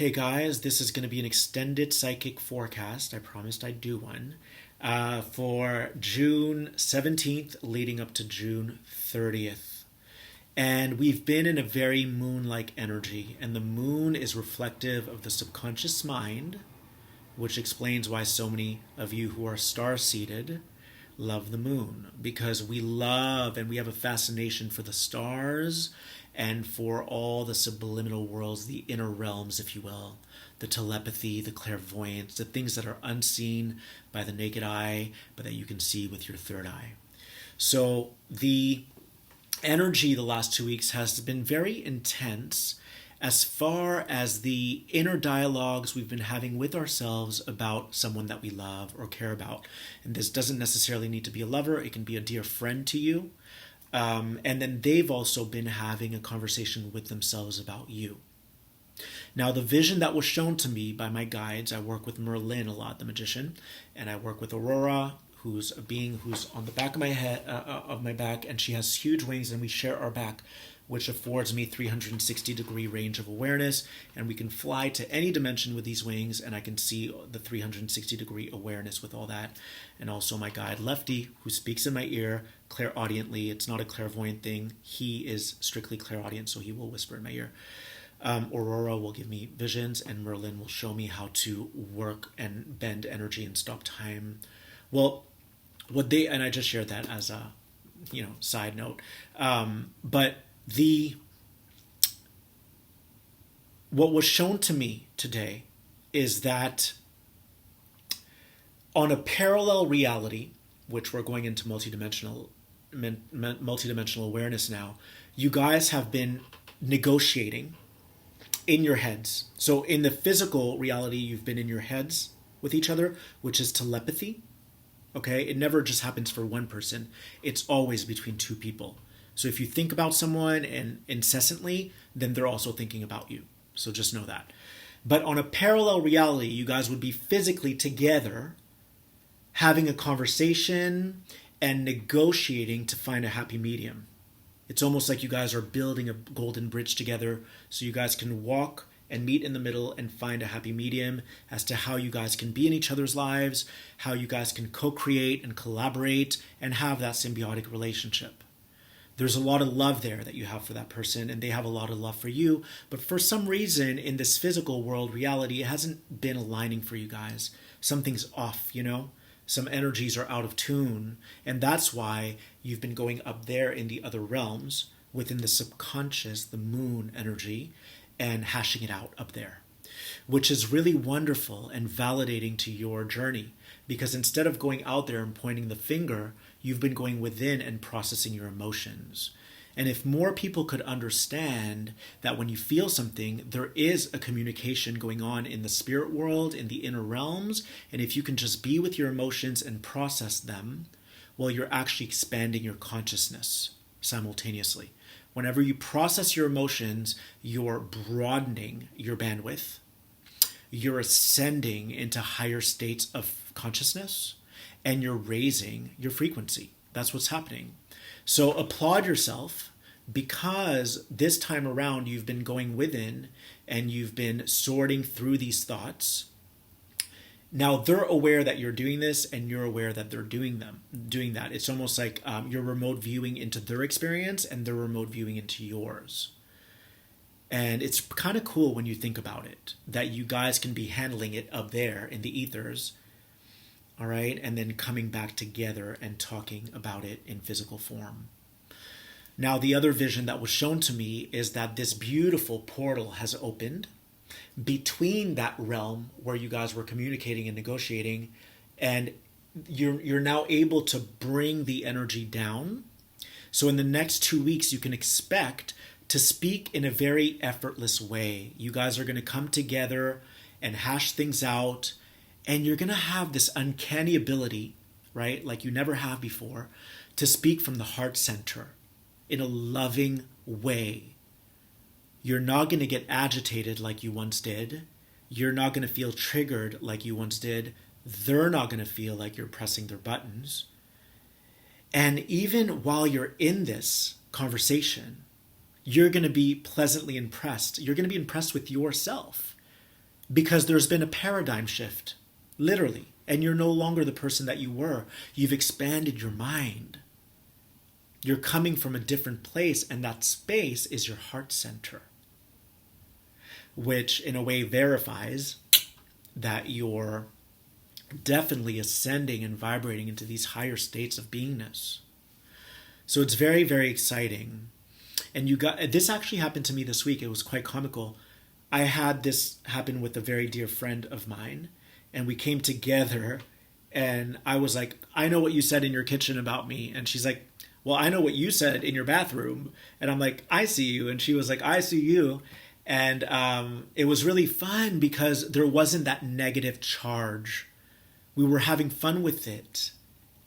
Hey guys, this is going to be an extended psychic forecast. I promised I'd do one for June 17th leading up to June 30th. And we've been in a very moon like energy, and the moon is reflective of the subconscious mind, which explains why so many of you who are star seeded love the moon, because we love and we have a fascination for the stars and for all the subliminal worlds, the inner realms, if you will, the telepathy, the clairvoyance, the things that are unseen by the naked eye, but that you can see with your third eye. So the energy the last 2 weeks has been very intense as far as the inner dialogues we've been having with ourselves about someone that we love or care about. And this doesn't necessarily need to be a lover, it can be a dear friend to you. And then they've also been having a conversation with themselves about you. Now, the vision that was shown to me by my guides, I work with Merlin a lot, the magician, and I work with Aurora, who's a being who's on the back of my head, of my back, and she has huge wings, and we share our back, which affords me 360-degree range of awareness, and we can fly to any dimension with these wings, and I can see the 360-degree awareness with all that. And also my guide, Lefty, who speaks in my ear clairaudiently. It's not a clairvoyant thing. He is strictly clairaudient, so he will whisper in my ear. Aurora will give me visions, and Merlin will show me how to work and bend energy and stop time. Well, and I just shared that as a, side note. But what was shown to me today is that on a parallel reality, which we're going into multidimensional awareness now, you guys have been negotiating in your heads. So in the physical reality, you've been in your heads with each other, which is telepathy. Okay, it never just happens for one person. It's always between two people. So if you think about someone and incessantly, then they're also thinking about you. So just know that. But on a parallel reality, you guys would be physically together, having a conversation and negotiating to find a happy medium. It's almost like you guys are building a golden bridge together so you guys can walk and meet in the middle and find a happy medium as to how you guys can be in each other's lives, how you guys can co-create and collaborate and have that symbiotic relationship. There's a lot of love there that you have for that person, and they have a lot of love for you. But for some reason, in this physical world reality, it hasn't been aligning for you guys. Something's off, Some energies are out of tune. And that's why you've been going up there in the other realms, within the subconscious, the moon energy, and hashing it out up there, which is really wonderful and validating to your journey. Because instead of going out there and pointing the finger, you've been going within and processing your emotions. And if more people could understand that when you feel something, there is a communication going on in the spirit world, in the inner realms, and if you can just be with your emotions and process them, well, you're actually expanding your consciousness simultaneously. Whenever you process your emotions, you're broadening your bandwidth. You're ascending into higher states of consciousness, and you're raising your frequency. That's what's happening. So applaud yourself, because this time around you've been going within and you've been sorting through these thoughts. Now they're aware that you're doing this, and you're aware that they're doing that. It's almost like you're remote viewing into their experience and they're remote viewing into yours. And it's kind of cool when you think about it, that you guys can be handling it up there in the ethers, all right, and then coming back together and talking about it in physical form. Now, the other vision that was shown to me is that this beautiful portal has opened between that realm where you guys were communicating and negotiating, and you're now able to bring the energy down. So in the next 2 weeks, you can expect to speak in a very effortless way. You guys are going to come together and hash things out, and you're going to have this uncanny ability, right, like you never have before, to speak from the heart center in a loving way. You're not going to get agitated like you once did. You're not going to feel triggered like you once did. They're not going to feel like you're pressing their buttons. And even while you're in this conversation, you're going to be pleasantly impressed. You're going to be impressed with yourself. because there's been a paradigm shift, literally, and you're no longer the person that you were. You've expanded your mind. You're coming from a different place, and that space is your heart center, which in a way verifies that you're definitely ascending and vibrating into these higher states of beingness. So it's very, very exciting. And this actually happened to me this week. It was quite comical. I had this happen with a very dear friend of mine, and we came together, and I was like, I know what you said in your kitchen about me. And she's like, well, I know what you said in your bathroom. And I'm like, I see you. And she was like, I see you. And it was really fun because there wasn't that negative charge. We were having fun with it.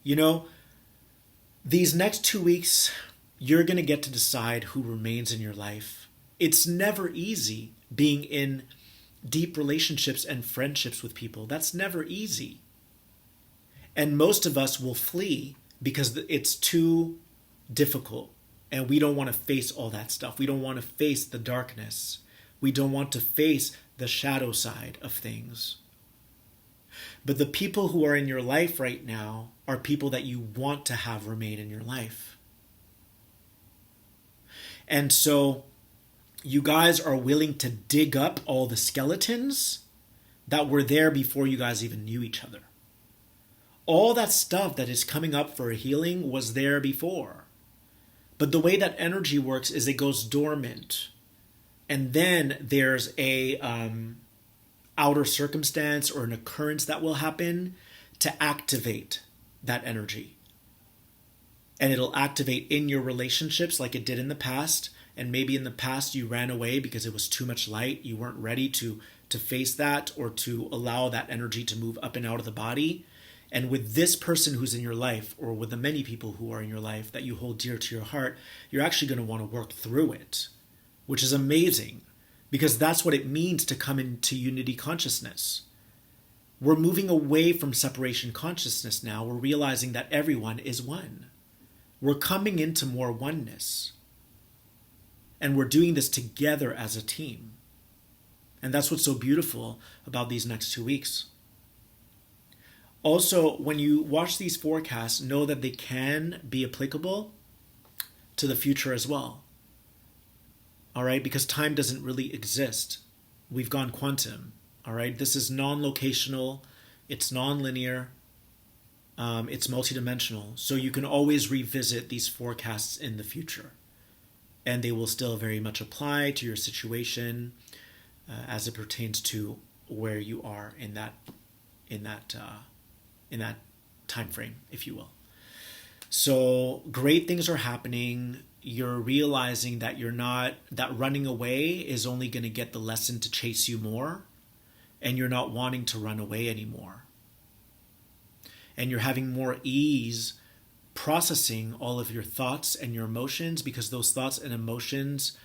You know, these next 2 weeks, you're going to get to decide who remains in your life. It's never easy being in deep relationships and friendships with people. That's never easy. And most of us will flee because it's too difficult. And we don't want to face all that stuff. We don't want to face the darkness. We don't want to face the shadow side of things. But the people who are in your life right now are people that you want to have remain in your life. And so you guys are willing to dig up all the skeletons that were there before you guys even knew each other. All that stuff that is coming up for healing was there before. But the way that energy works is it goes dormant. And then there's a outer circumstance or an occurrence that will happen to activate that energy. And it'll activate in your relationships like it did in the past. And maybe in the past you ran away because it was too much light. You weren't ready to face that or to allow that energy to move up and out of the body. And with this person who's in your life, or with the many people who are in your life that you hold dear to your heart, you're actually going to want to work through it, which is amazing because that's what it means to come into unity consciousness. We're moving away from separation consciousness now. We're realizing that everyone is one. We're coming into more oneness. And we're doing this together as a team. And that's what's so beautiful about these next 2 weeks. Also, when you watch these forecasts, know that they can be applicable to the future as well. All right? Because time doesn't really exist. We've gone quantum. All right? This is non-locational. It's non-linear. It's multidimensional. So you can always revisit these forecasts in the future. And they will still very much apply to your situation as it pertains to where you are in that time frame, if you will. So great things are happening. You're realizing that that running away is only going to get the lesson to chase you more, and you're not wanting to run away anymore. And you're having more ease processing all of your thoughts and your emotions, because those thoughts and emotions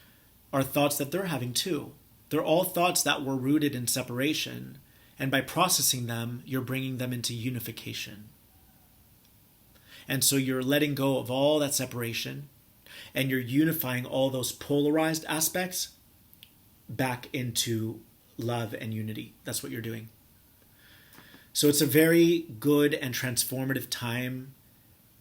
are thoughts that they're having too. They're all thoughts that were rooted in separation. And by processing them, you're bringing them into unification. And so you're letting go of all that separation, and you're unifying all those polarized aspects back into love and unity. That's what you're doing. So it's a very good and transformative time.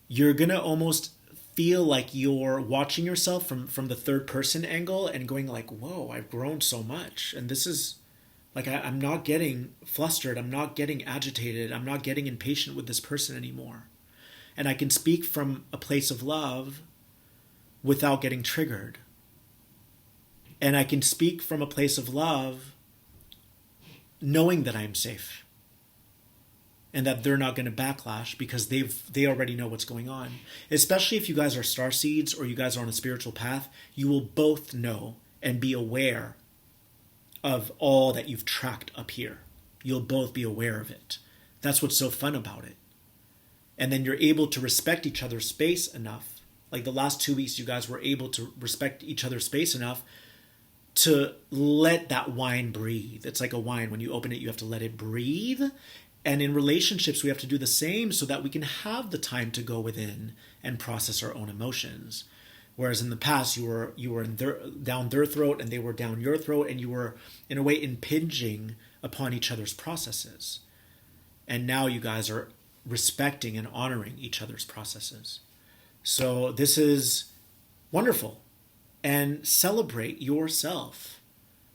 You're going to almost feel like you're watching yourself from the third person angle and going like, whoa, I've grown so much. And this is like, I'm not getting flustered. I'm not getting agitated. I'm not getting impatient with this person anymore. And I can speak from a place of love without getting triggered. And I can speak from a place of love knowing that I'm safe. And that they're not going to backlash because they already know what's going on. Especially if you guys are starseeds or you guys are on a spiritual path, you will both know and be aware of all that you've tracked up here. You'll both be aware of it. That's what's so fun about it. And then you're able to respect each other's space enough. Like the last 2 weeks, you guys were able to respect each other's space enough to let that wine breathe. It's like a wine. When you open it, you have to let it breathe. And in relationships, we have to do the same so that we can have the time to go within and process our own emotions. Whereas in the past, you were down their throat and they were down your throat, and you were, in a way, impinging upon each other's processes. And now you guys are respecting and honoring each other's processes. So this is wonderful. And celebrate yourself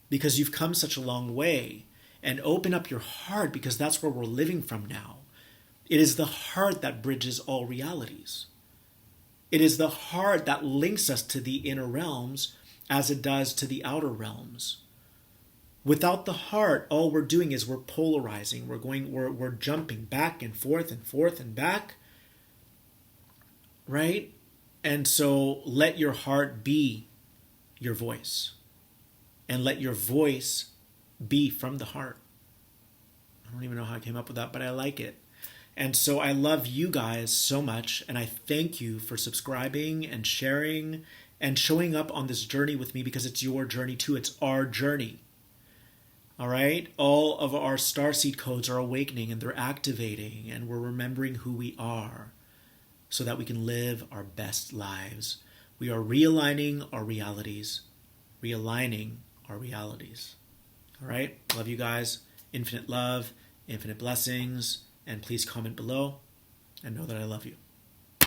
because you've come such a long way. And open up your heart because that's where we're living from now. It is the heart that bridges all realities. It is the heart that links us to the inner realms as it does to the outer realms. Without the heart, all we're doing is we're polarizing. We're jumping back and forth and back. Right? And so let your heart be your voice. And let your voice be from the heart. I don't even know how I came up with that, but I like it. And so I love you guys so much, and I thank you for subscribing and sharing and showing up on this journey with me because it's your journey too. It's our journey. All right? All of our starseed codes are awakening and they're activating, and we're remembering who we are so that we can live our best lives. We are realigning our realities. Realigning our realities. All right? Love you guys. Infinite love, infinite blessings. And please comment below and know that I love you.